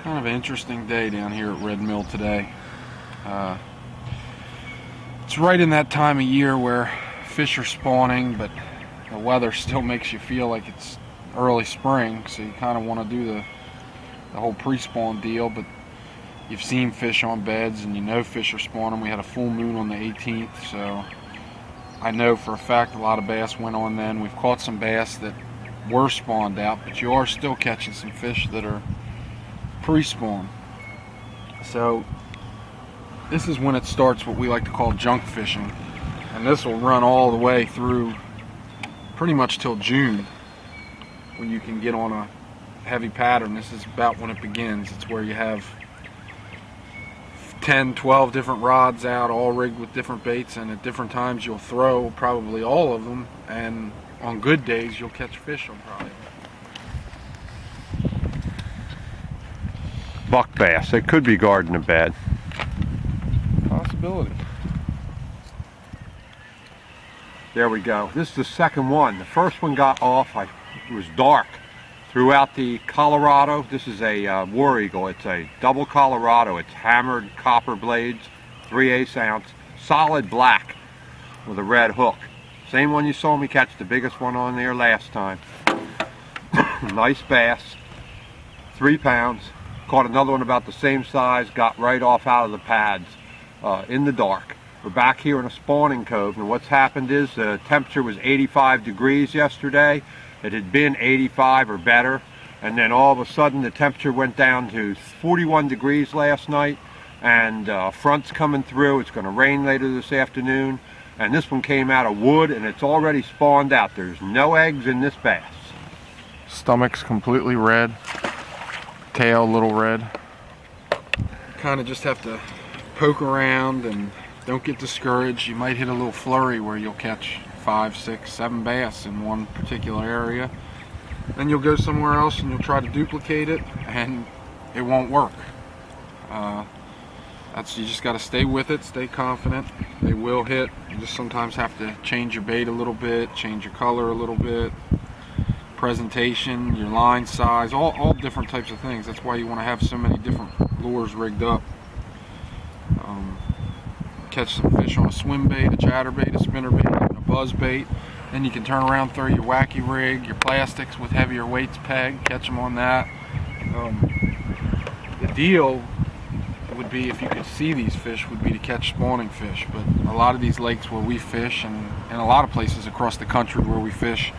Kind of an interesting day down here at Red Mill today. It's right in that time of year where fish are spawning, but the weather still makes you feel like it's early spring, so you kind of want to do the whole pre-spawn deal. But you've seen fish on beds and you know fish are spawning. We had a full moon on the 18th, so I know for a fact a lot of bass went on then. We've caught some bass that were spawned out, but you are still catching some fish that are pre-spawn. So this is when it starts what we like to call junk fishing, and this will run all the way through pretty much till June, when you can get on a heavy pattern. This is about when it begins. It's where you have 10, 12 different rods out, all rigged with different baits, and at different times you'll throw probably all of them, and on good days you'll catch fish on probably. Buck bass. They could be guarding a bed. Possibility. There we go. This is the second one. The first one got off. It was dark throughout the Colorado. This is a War Eagle. It's a double Colorado. It's hammered copper blades, 3/8 ounce, solid black with a red hook. Same one you saw me catch the biggest one on there last time. Nice bass, 3 pounds. Caught another one about the same size, got right off out of the pads in the dark. We're back here in a spawning cove, and what's happened is the temperature was 85 degrees yesterday. It had been 85 or better, and then all of a sudden the temperature went down to 41 degrees last night, and front's coming through. It's going to rain later this afternoon, and this one came out of wood, and it's already spawned out. There's no eggs in this bass. Stomach's completely red, tail a little red. Kind of just have to poke around and don't get discouraged. You might hit a little flurry where you'll catch 5, 6, 7 bass in one particular area. Then you'll go somewhere else and you'll try to duplicate it, and it won't work. You just got to stay with it, stay confident. They will hit. You just sometimes have to change your bait a little bit, change your color a little bit, presentation, your line size, all different types of things. That's why you want to have so many different lures rigged up. Catch some fish on a swim bait, a chatterbait, a spinnerbait, even a buzz bait. Then you can turn around, throw your wacky rig, your plastics with heavier weights peg, catch them on that. The deal would be, if you could see these fish, would be to catch spawning fish. But a lot of these lakes where we fish, and a lot of places across the country where we fish,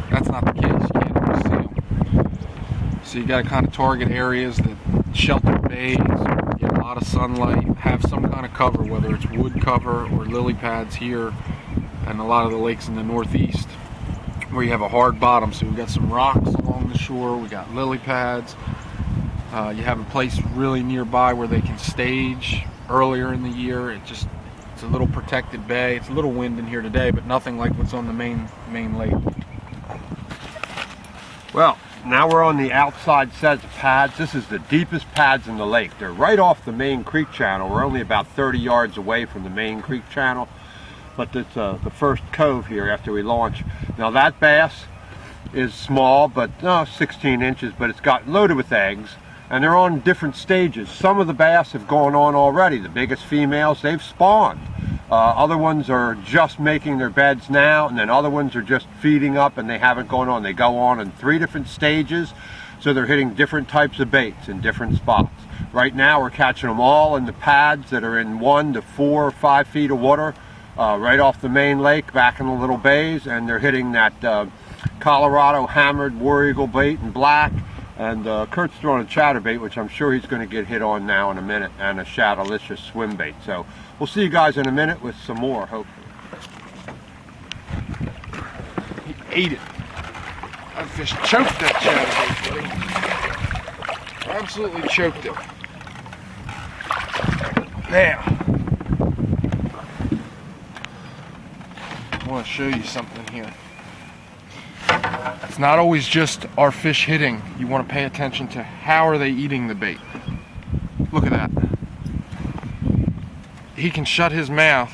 that's not the case. You can't always see them. So you got to kind of target areas that shelter bays, get a lot of sunlight, have some kind of cover, whether it's wood cover or lily pads here, and a lot of the lakes in the northeast where you have a hard bottom. So we've got some rocks along the shore, we got lily pads. You have a place really nearby where they can stage earlier in the year. It's a little protected bay. It's a little wind in here today, but nothing like what's on the main lake. Well, now we're on the outside set of pads. This is the deepest pads in the lake. They're right off the main creek channel. We're only about 30 yards away from the main creek channel, but it's the first cove here after we launch. Now that bass is small, but 16 inches, but it's got loaded with eggs, and they're on different stages. Some of the bass have gone on already. The biggest females, they've spawned. Other ones are just making their beds now, and then other ones are just feeding up and they haven't gone on. They go on in 3 different stages, so they're hitting different types of baits in different spots. Right now we're catching them all in the pads that are in 1 to 4 or 5 feet of water, right off the main lake, back in the little bays, and they're hitting that Colorado hammered War Eagle bait in black. And Kurt's throwing a chatterbait, which I'm sure he's going to get hit on now in a minute, and a Shadowlicious swim bait. So we'll see you guys in a minute with some more, hopefully. He ate it. That fish choked that chatterbait, buddy. Absolutely choked it. Now, I want to show you something here. It's not always just our fish hitting. You want to pay attention to how are they eating the bait. Look at that. He can shut his mouth.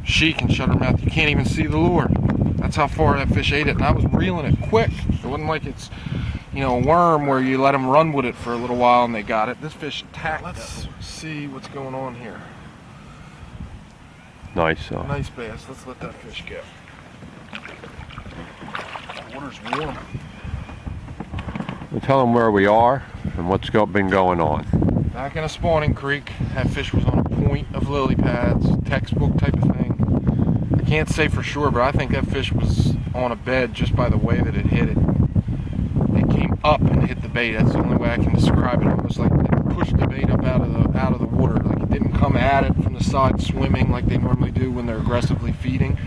She can shut her mouth. You can't even see the lure. That's how far that fish ate it. And I was reeling it quick. It wasn't like it's, you know, a worm where you let them run with it for a little while and they got it. This fish attacked. Let's see what's going on here. Nice. Nice bass. Let's let that fish go. The water's warm. We'll tell them where we are and what's been going on. Back in a spawning creek. That fish was on a point of lily pads, textbook type of thing. I can't say for sure, but I think that fish was on a bed just by the way that it hit it. It came up and hit the bait. That's the only way I can describe it. Almost like it pushed the bait up out of the water. Like it didn't come at it from the side swimming like they normally do when they're aggressively feeding.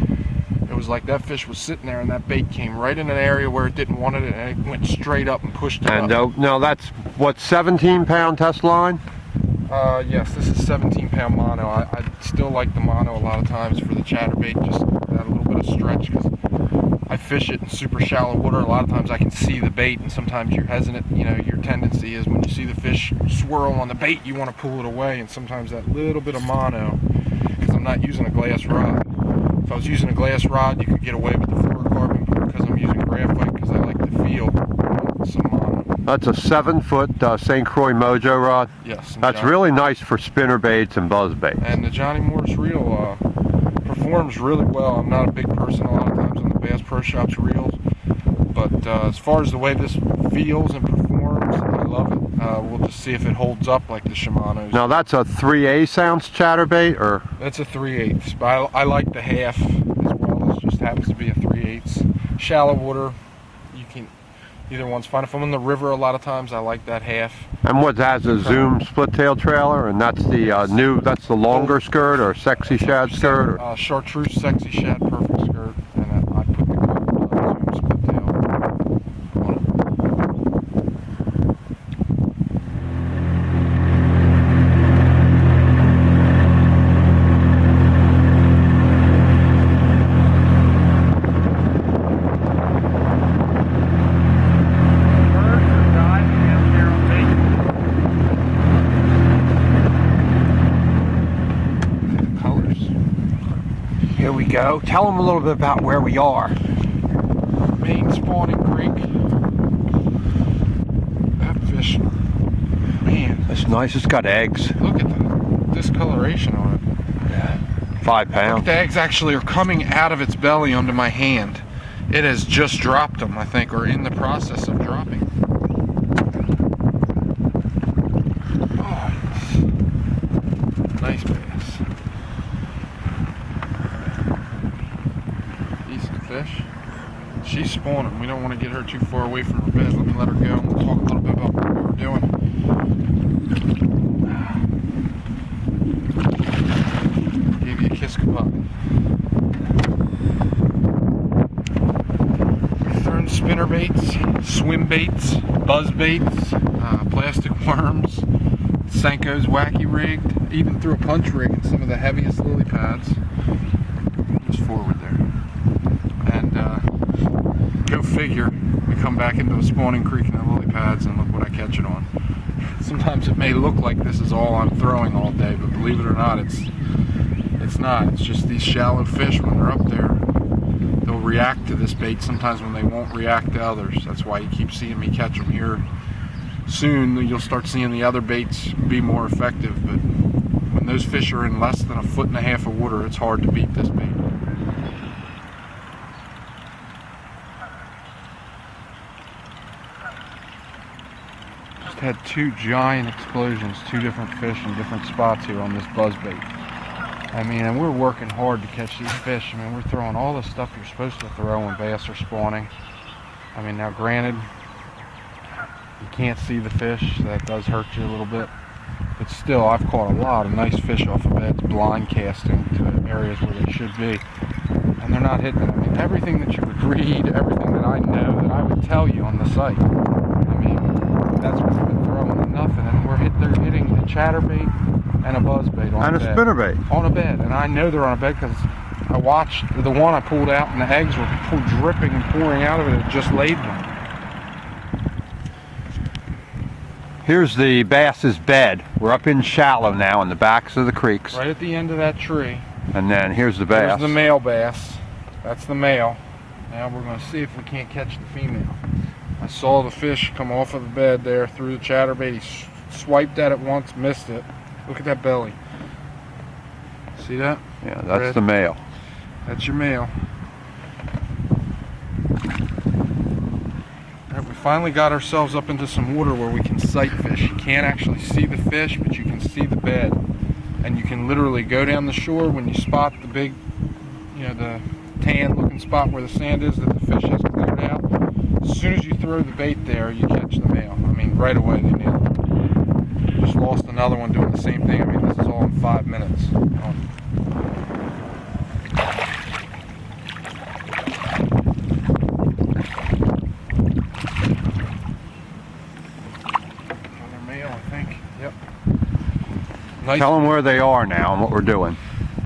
It was like that fish was sitting there and that bait came right in an area where it didn't want it and it went straight up and pushed it up. And now that's what, 17-pound test line? Yes, this is 17-pound mono. I still like the mono a lot of times for the chatterbait, just that little bit of stretch because I fish it in super shallow water. A lot of times I can see the bait and sometimes you're hesitant. You know, your tendency is when you see the fish swirl on the bait, you want to pull it away, and sometimes that little bit of mono, because I'm not using a glass rod. If I was using a glass rod, you could get away with the fluorocarbon, but because I'm using graphite, because I like the feel, some mono. That's a 7-foot St. Croix Mojo rod? Yes. That's really nice for spinner baits and buzz baits. And the Johnny Morris reel performs really well. I'm not a big person a lot of times on the Bass Pro Shops reels, but as far as the way this feels and performs, I love it. We'll just see if it holds up like the Shimano's. Now that's a 3/8 ounce chatterbait, or? That's a 3/8, but I like the half as well. It just happens to be a 3/8. Shallow water, you can, either one's fine. If I'm in the river a lot of times, I like that half. And what has a zoom split tail trailer, and that's the that's the longer skirt or sexy shad skirt? Or? Chartreuse sexy shad perfect skirt, and I put the gold zoom split tail on it. Here we go. Tell them a little bit about where we are. Main spawning creek. That fish, man. That's nice. It's got eggs. Look at the discoloration on it. Yeah. 5 pounds. The eggs actually are coming out of its belly onto my hand. It has just dropped them, I think, or in the process of dropping. Oh, nice bass. Decent fish. She's spawning. We don't want to get her too far away from her bed. Let me let her go and we'll talk a little bit about what we're doing. Give you a kiss goodbye. We've thrown spinner baits, swim baits, buzz baits, plastic worms, Senko's wacky rigged, even threw a punch rig in some of the heaviest lily pads. Just forward there. And go figure, we come back into a spawning creek in the lily pads and look what I catch it on. Sometimes it may look like this is all I'm throwing all day, but believe it or not, it's not. It's just these shallow fish, when they're up there, they'll react to this bait sometimes when they won't react to others. That's why you keep seeing me catch them here. Soon you'll start seeing the other baits be more effective, but when those fish are in less than 1.5 feet of water, it's hard to beat this bait. Had 2 giant explosions, 2 different fish in different spots here on this buzzbait. I mean, and we're working hard to catch these fish. I mean, we're throwing all the stuff you're supposed to throw when bass are spawning. I mean, now granted, you can't see the fish, so that does hurt you a little bit. But still, I've caught a lot of nice fish off of beds, blind casting to areas where they should be. And they're not hitting it. I mean, everything that you would read, everything that I know, that I would tell you on the site. I mean, that's what we've been throwing, and nothing. And they're hitting a chatterbait and a buzzbait on a bed. And a spinnerbait. On a bed. And I know they're on a bed because I watched the one I pulled out and the eggs were dripping and pouring out of it. It just laid them. Here's the bass's bed. We're up in shallow now in the backs of the creeks. Right at the end of that tree. And then here's the bass. Here's the male bass. That's the male. Now we're going to see if we can't catch the female. I saw the fish come off of the bed there through the chatterbait. He swiped at it once, missed it. Look at that belly. See that? Yeah, that's Red. the male. That's your male. Alright, we finally got ourselves up into some water where we can sight fish. You can't actually see the fish, but you can see the bed. And you can literally go down the shore when you spot the big, the tan looking spot where the sand is that the fish has cleared out. As soon as you throw the bait there, you catch the male. I mean, right away they nailed it. Just lost another one doing the same thing. I mean, this is all in 5 minutes. Another male, I think. Yep. Nice. Tell them where they are now and what we're doing.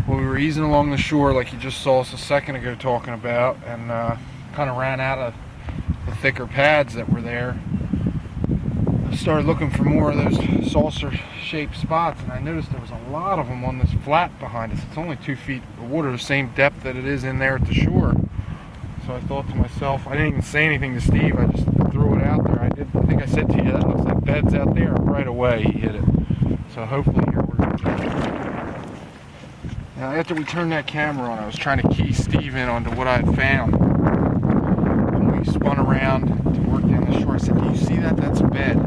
Well, we were easing along the shore like you just saw us a second ago talking about, and kind of ran out of the thicker pads that were there. I started looking for more of those saucer-shaped spots, and I noticed there was a lot of them on this flat behind us. It's only 2 feet of water, the same depth that it is in there at the shore. So I thought to myself, I didn't even say anything to Steve, I just threw it out there. I think I said to you, that looks like beds out there. Right away he hit it. So hopefully here we're going to. Now after we turned that camera on, I was trying to key Steve in onto what I had found. When we spun around to work down the shore, I said, do you see that? That's a bed.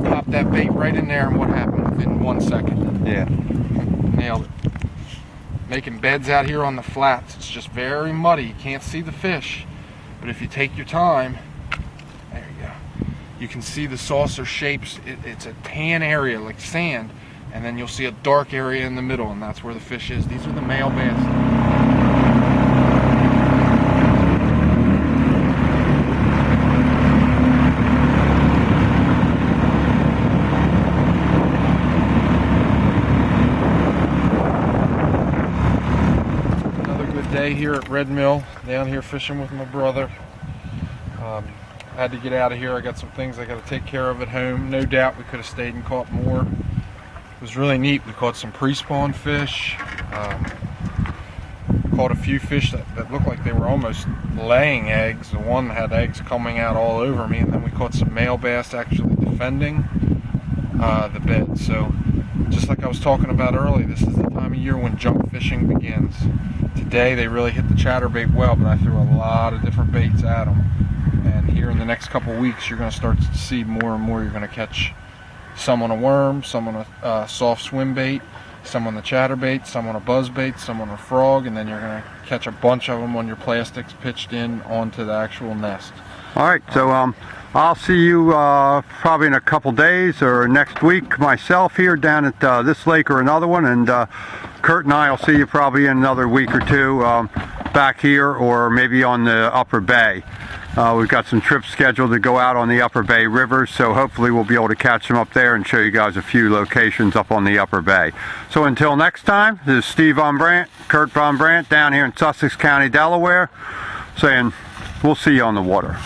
Popped that bait right in there, and what happened within 1 second? Yeah. Nailed it. Making beds out here on the flats. It's just very muddy. You can't see the fish. But if you take your time, there you go. You can see the saucer shapes. It's a tan area like sand. And then you'll see a dark area in the middle, and that's where the fish is. These are the male bass. Another good day here at Red Mill, down here fishing with my brother. I had to get out of here. I got some things I got to take care of at home. No doubt we could have stayed and caught more. It was really neat. We caught some pre-spawn fish. Caught a few fish that looked like they were almost laying eggs. The one had eggs coming out all over me, and then we caught some male bass actually defending the bed. So just like I was talking about earlier, this is the time of year when jump fishing begins. Today they really hit the chatterbait well, but I threw a lot of different baits at them. And here in the next couple weeks, you're going to start to see more and more. You're going to catch some on a worm, some on a soft swim bait, some on the chatterbait, some on a buzz bait, some on a frog, and then you're going to catch a bunch of them on your plastics pitched in onto the actual nest. All right, so I'll see you probably in a couple days or next week myself here down at this lake or another one, and Kurt and I will see you probably in another week or two back here or maybe on the Upper Bay. We've got some trips scheduled to go out on the Upper Bay rivers, so hopefully we'll be able to catch them up there and show you guys a few locations up on the Upper Bay. So until next time, this is Steve Von Brandt, Kurt Von Brandt down here in Sussex County, Delaware, saying we'll see you on the water.